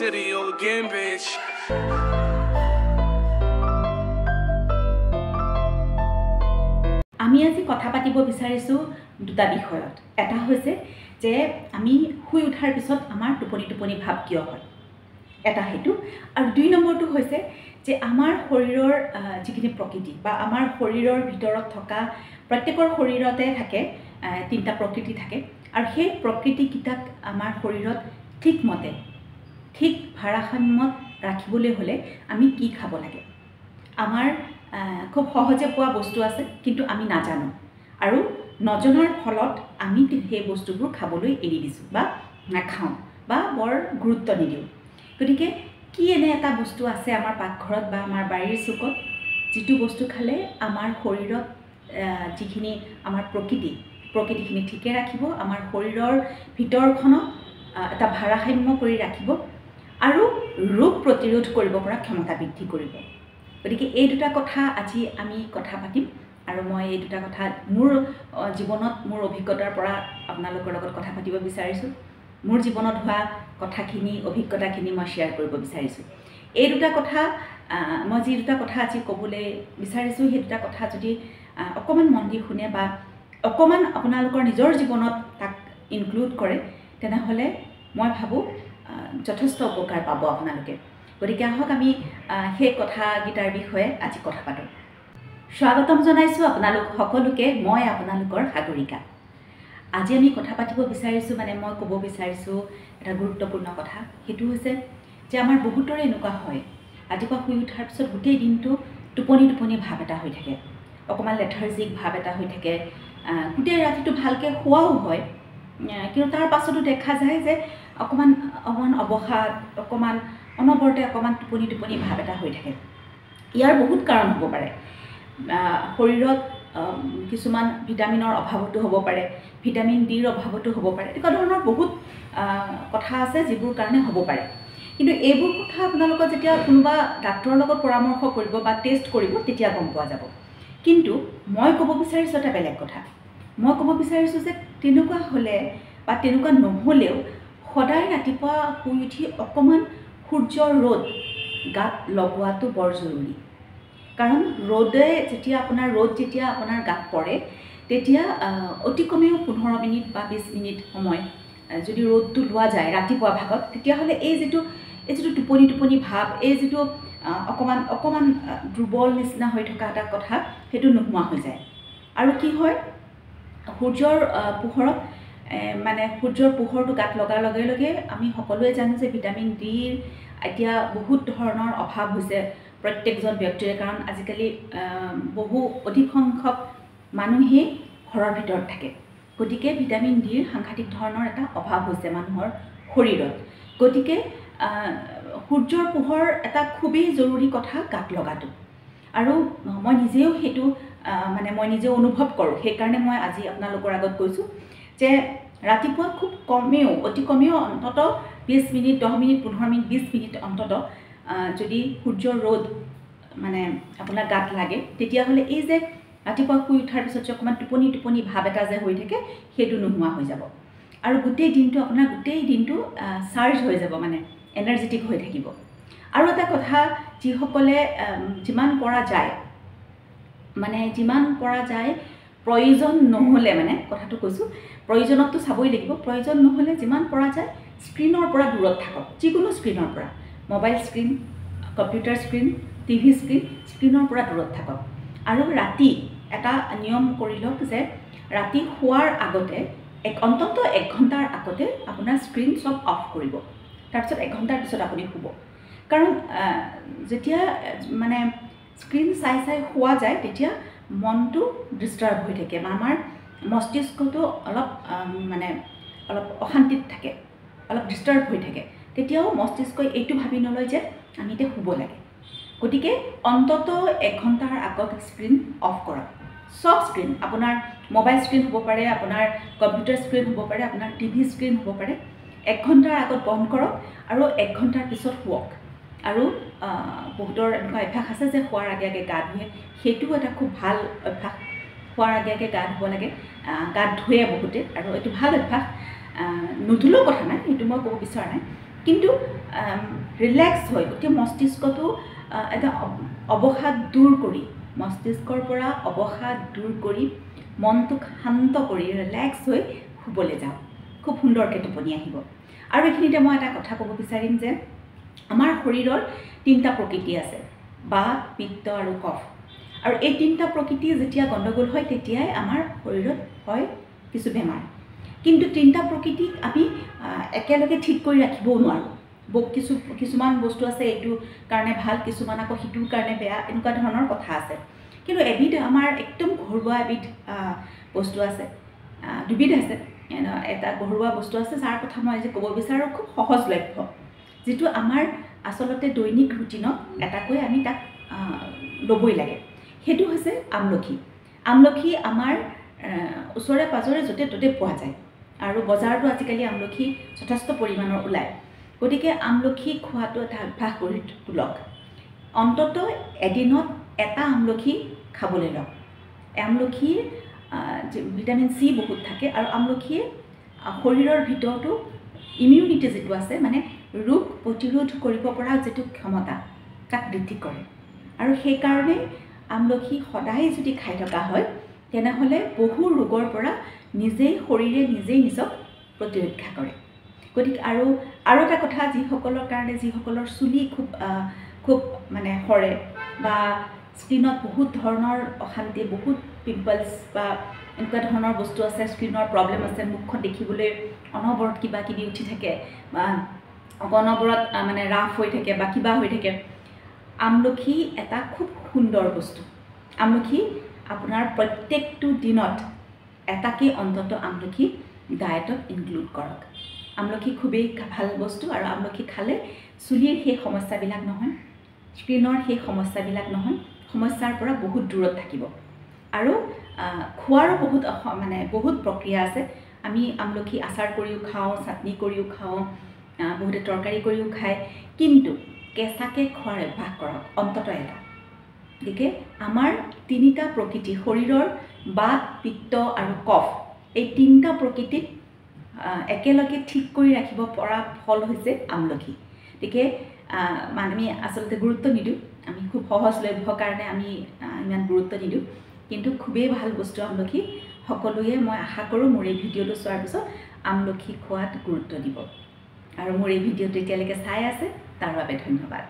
city again, bitch. আমি আজি কথা পাতিব বিচাৰিছো দুটা বিষয়ত। এটা হৈছে যে আমি শুই উঠাৰ পিছত আমাৰ টোপনি ভাৱ কিয় হয়, এটা হেতু। আৰু দুই নম্বৰটো হৈছে যে আমাৰ শৰীৰৰ যিখিনি প্ৰকৃতি বা আমাৰ শৰীৰৰ ভিতৰত থকা প্ৰত্যেকৰ শৰীৰতে থাকে তিনিটা প্ৰকৃতি থাকে, আৰু সেই প্ৰকৃতিকেইটাক আমাৰ শৰীৰত ঠিকমতে ঠিক ভাৰসাম্যত ৰাখিবলৈ হ'লে আমি কি খাব লাগে। আমাৰ খুব সহজে পোৱা বস্তু আছে, কিন্তু আমি নাজানো, আৰু নজনাৰ ফলত আমি সেই বস্তুবোৰ খাবলৈ এৰি দিছোঁ বা নাখাওঁ বা বৰ গুৰুত্ব নিদিওঁ। গতিকে কি এনে এটা বস্তু আছে আমাৰ পাকঘৰত বা আমাৰ বাৰীৰ চুকত, যিটো বস্তু খালে আমাৰ শৰীৰত যিখিনি আমাৰ প্ৰকৃতিখিনি ঠিকে ৰাখিব, আমাৰ শৰীৰৰ ভিতৰখনক এটা ভাৰসাম্য কৰি ৰাখিব আৰু ৰোগ প্ৰতিৰোধ কৰিব পৰা ক্ষমতা বৃদ্ধি কৰিব। গতিকে এই দুটা কথা আজি আমি কথা পাতিম, আৰু মই এই দুটা কথা মোৰ জীৱনত মোৰ অভিজ্ঞতাৰ পৰা আপোনালোকৰ লগত কথা পাতিব বিচাৰিছোঁ। মোৰ জীৱনত হোৱা কথাখিনি অভিজ্ঞতাখিনি মই শ্বেয়াৰ কৰিব বিচাৰিছোঁ। এই দুটা কথা মই যি দুটা কথা আজি ক'বলৈ বিচাৰিছোঁ, সেই দুটা কথা যদি অকণমান মন দি শুনে বা অকণমান আপোনালোকৰ নিজৰ জীৱনত তাক ইনক্লুড কৰে, তেনেহ'লে মই ভাবোঁ যথেষ্ট উপকাৰ পাব আপোনালোকে। গতিকে আহক আমি সেই কথাকেইটাৰ বিষয়ে আজি কথা পাতোঁ। স্বাগতম জনাইছোঁ আপোনালোক সকলোকে। মই আপোনালোকৰ সাগৰিকা। আজি আমি কথা পাতিব বিচাৰিছোঁ, মই ক'ব বিচাৰিছোঁ এটা গুৰুত্বপূৰ্ণ কথা। সেইটো হৈছে যে আমাৰ বহুতৰে এনেকুৱা হয়, ৰাতিপুৱা শুই উঠাৰ পিছত গোটেই দিনটো টোপনি ভাৱ এটা হৈ থাকে, অকণমান লেথাৰ্জিক ভাৱ এটা হৈ থাকে, গোটেই ৰাতিটো ভালকৈ শোৱাও হয়, কিন্তু তাৰ পাছতো দেখা যায় যে অকণমান অৱসাদ, অকণমান অনবৰতে অকণমান টোপনি ভাৱ এটা হৈ থাকে। ইয়াৰ বহুত কাৰণ হ'ব পাৰে। শৰীৰত কিছুমান ভিটামিনৰ অভাৱতো হ'ব পাৰে, ভিটামিন ডিৰ অভাৱতো হ'ব পাৰে, এনেকুৱা ধৰণৰ বহুত কথা আছে যিবোৰ কাৰণে হ'ব পাৰে। কিন্তু এইবোৰ কথা আপোনালোকৰ যেতিয়া কোনোবা ডাক্তৰৰ লগত পৰামৰ্শ কৰিব বা টেষ্ট কৰিব, তেতিয়া গম পোৱা যাব। কিন্তু মই ক'ব বিচাৰিছোঁ এটা বেলেগ কথা। মই ক'ব বিচাৰিছোঁ যে তেনেকুৱা হ'লে বা তেনেকুৱা নহ'লেও সদায় ৰাতিপুৱা শুই উঠি অকণমান সূৰ্যৰ ৰ'দ গাত লগোৱাটো বৰ জৰুৰী। কাৰণ ৰ'দে যেতিয়া আপোনাৰ গাত পৰে, তেতিয়া অতি কমেও 15 মিনিট বা 20 মিনিট সময় যদি ৰ'দটো লোৱা যায় ৰাতিপুৱা ভাগত, তেতিয়াহ'লে এই যিটো টোপনি ভাৱ, এই যিটো অকণমান দুৰ্বল নিচিনা হৈ থকা এটা কথা, সেইটো নোহোৱা হৈ যায়। আৰু কি হয়, সূৰ্যৰ পোহৰটো গাত লগাৰ লগে লগে আমি সকলোৱে জানো যে ভিটামিন ডিৰ এতিয়া বহুত ধৰণৰ অভাৱ হৈছে প্ৰত্যেকজন ব্যক্তিৰে। কাৰণ আজিকালি অধিক সংখ্যক মানুহেই ঘৰৰ ভিতৰত থাকে, গতিকে ভিটামিন ডিৰ সাংঘাতিক ধৰণৰ এটা অভাৱ হৈছে মানুহৰ শৰীৰত। গতিকে সূৰ্যৰ পোহৰ এটা খুবেই জৰুৰী কথা গাত লগাটো। আৰু মই নিজেও সেইটো মই নিজেও অনুভৱ কৰোঁ। সেইকাৰণে মই আজি আপোনালোকৰ আগত কৈছোঁ যে ৰাতিপুৱা খুব কমেও, অতি কমেও অন্ততঃ 20 মিনিট, 10 মিনিট, 15 মিনিট, 20 মিনিট অন্ততঃ যদি সূৰ্যৰ ৰ'দ আপোনাৰ গাত লাগে, তেতিয়াহ'লে এই যে ৰাতিপুৱা শুই উঠাৰ পিছত যে অকণমান টোপনি ভাৱ এটা যে হৈ থাকে, সেইটো নোহোৱা হৈ যাব। আৰু গোটেই দিনটো চাৰ্জ হৈ যাব, এনাৰ্জেটিক হৈ থাকিব। আৰু এটা কথা, যিসকলে যিমান পৰা যায় প্ৰয়োজন নহ'লে, কথাটো কৈছোঁ, প্ৰয়োজনততো চাবই লাগিব, প্ৰয়োজন নহ'লে যিমান পৰা যায় স্ক্ৰীণৰ পৰা দূৰত থাকক। যিকোনো স্ক্ৰীণৰ পৰা, mobile screen, computer screen, TV স্ক্ৰীণৰ পৰা দূৰত থাকক। আৰু ৰাতি এটা নিয়ম কৰি লওক যে ৰাতি শোৱাৰ আগতে অন্ততঃ 1 ঘণ্টাৰ আগতে আপোনাৰ স্ক্ৰীণ চব অফ কৰিব। তাৰপিছত 1 ঘণ্টাৰ পিছত আপুনি শুব। কাৰণ যেতিয়া স্ক্ৰীণ চাই শোৱা যায়, তেতিয়া মনটো ডিষ্টাৰ্ব হৈ থাকে, আমাৰ মস্তিষ্কটো অলপ অশান্তিত থাকে, অলপ ডিষ্টাৰ্ব হৈ থাকে। তেতিয়াও মস্তিষ্কই এইটো ভাবি নলয় যে আমি এতিয়া শুব লাগে। গতিকে অন্ততঃ 1 ঘণ্টাৰ আগত স্ক্ৰীণ অফ কৰক। চব স্ক্ৰীণ, আপোনাৰ মোবাইল স্ক্ৰীণ হ'ব পাৰে, আপোনাৰ কম্পিউটাৰ স্ক্ৰীণ হ'ব পাৰে, আপোনাৰ টিভি স্ক্ৰীণ হ'ব পাৰে, 1 ঘণ্টাৰ আগত বন্ধ কৰক আৰু 1 ঘণ্টাৰ পিছত শুৱক। আৰু বহুতৰ এনেকুৱা অভ্যাস আছে যে শোৱাৰ আগে গা ধুৱে, সেইটোও এটা খুব ভাল অভ্যাস। শোৱাৰ আগে গা ধুব লাগে, গা ধুৱে বহুতে, আৰু এইটো ভাল অভ্যাস। নুধুলেও কথা নাই, সেইটো মই ক'ব বিচৰা নাই, কিন্তু ৰিলেক্স হৈ গোটেই মস্তিষ্কটো এটা অৱসাদ দূৰ কৰি মস্তিষ্কৰ পৰা অৱসাদ দূৰ কৰি মনটোক শান্ত কৰি ৰিলেক্স হৈ শুবলৈ যাওঁ খুব সুন্দৰকৈ টোপনি আহিব আৰু এইখিনিতে মই এটা কথা ক'ব বিচাৰিম যে আমাৰ শৰীৰৰ 3টা প্ৰকৃতি আছে বাত পিত্ত আৰু কফ আৰু এই 3টা প্ৰকৃতি যেতিয়া গণ্ডগোল হয় তেতিয়াই আমাৰ শৰীৰত হয় কিছু বেমাৰ কিন্তু 3টা প্ৰকৃতিক আমি একেলগে ঠিক কৰি ৰাখিবও নোৱাৰোঁ কিছুমান বস্তু আছে এইটো কাৰণে ভাল কিছুমান আকৌ সিটোৰ কাৰণে বেয়া এনেকুৱা ধৰণৰ কথা আছে কিন্তু এবিধ আমাৰ একদম ঘৰুৱা এবিধ বস্তু আছে দুবিধ আছে এটা ঘৰুৱা বস্তু আছে যাৰ কথা মই আজি ক'ব বিচাৰোঁ খুব সহজলভ্য যিটো আমাৰ আচলতে দৈনিক ৰুটিনত এটাকৈ আমি তাক ল'বই লাগে সেইটো হৈছে আমলখি আমলখি আমাৰ ওচৰে পাজৰে য'তে ত'তে পোৱা যায় আৰু বজাৰতো আজিকালি আমলখি যথেষ্ট পৰিমাণৰ ওলায় গতিকে আমলখি খোৱাটো এটা অভ্যাস কৰি তোলক অন্ততঃ এদিনত এটা আমলখি খাবলৈ লওক আমলখিৰ ভিটামিন চি বহুত থাকে আৰু আমলখিয়ে শৰীৰৰ ভিতৰতো ইমিউনিটি যিটো আছে মানে ৰোগ প্ৰতিৰোধ কৰিব পৰা যিটো ক্ষমতা তাক বৃদ্ধি কৰে আৰু সেইকাৰণে আমলখি সদায় যদি খাই থকা হয় তেনেহ'লে বহু ৰোগৰ পৰা নিজেই শৰীৰে নিজেই নিজক প্ৰতিৰক্ষা কৰে গতিকে আৰু এটা কথা যিসকলৰ কাৰণে যিসকলৰ চুলি খুব মানে সৰে বা স্কিনত বহুত ধৰণৰ অশান্তি বহুত পিম্পলছ বা এনেকুৱা ধৰণৰ বস্তু আছে স্কিনৰ প্ৰব্লেম আছে মুখখন দেখিবলৈ অনবৰত কিবা কিবি উঠি থাকে বা অনবৰত মানে ৰাফ হৈ থাকে বা কিবা হৈ থাকে আমলখি এটা খুব সুন্দৰ বস্তু আমলখি আপোনাৰ প্ৰত্যেকটো দিনত এটাকৈ অন্ততঃ আমলখি ডায়েটত ইনক্লুড কৰক আমলখি খুবেই ভাল বস্তু আৰু আমলখি খালে চুলিৰ সেই সমস্যাবিলাক নহয় স্কিনৰ সেই সমস্যাবিলাক নহয় সমস্যাৰ পৰা বহুত দূৰত থাকিব আৰু খোৱাৰো বহুত প্ৰক্ৰিয়া আছে আমি আমলখি আচাৰ কৰিও খাওঁ চাটনি কৰিও খাওঁ বহুতে তৰকাৰী কৰিও খায় কিন্তু কেঁচাকৈ খোৱাৰ অভ্যাস কৰক অন্ততঃ এটা গতিকে আমাৰ 3টা প্ৰকৃতি শৰীৰৰ বাত পিত্ত আৰু কফ এই 3টা প্ৰকৃতিক একেলগে ঠিক কৰি ৰাখিব পৰা ফল হৈছে আমলখি গতিকে আমি আচলতে গুৰুত্ব নিদিওঁ আমি খুব সহজলভ্য কাৰণে আমি ইমান গুৰুত্ব নিদিওঁ কিন্তু খুবেই ভাল বস্তু আমলখি সকলোৱে মই আশা কৰোঁ মোৰ এই ভিডিঅ'টো চোৱাৰ পিছত আমলখি খোৱাত গুৰুত্ব দিব আৰু মোৰ এই ভিডিঅ'টো এতিয়ালৈকে চাই আছে তাৰ বাবে ধন্যবাদ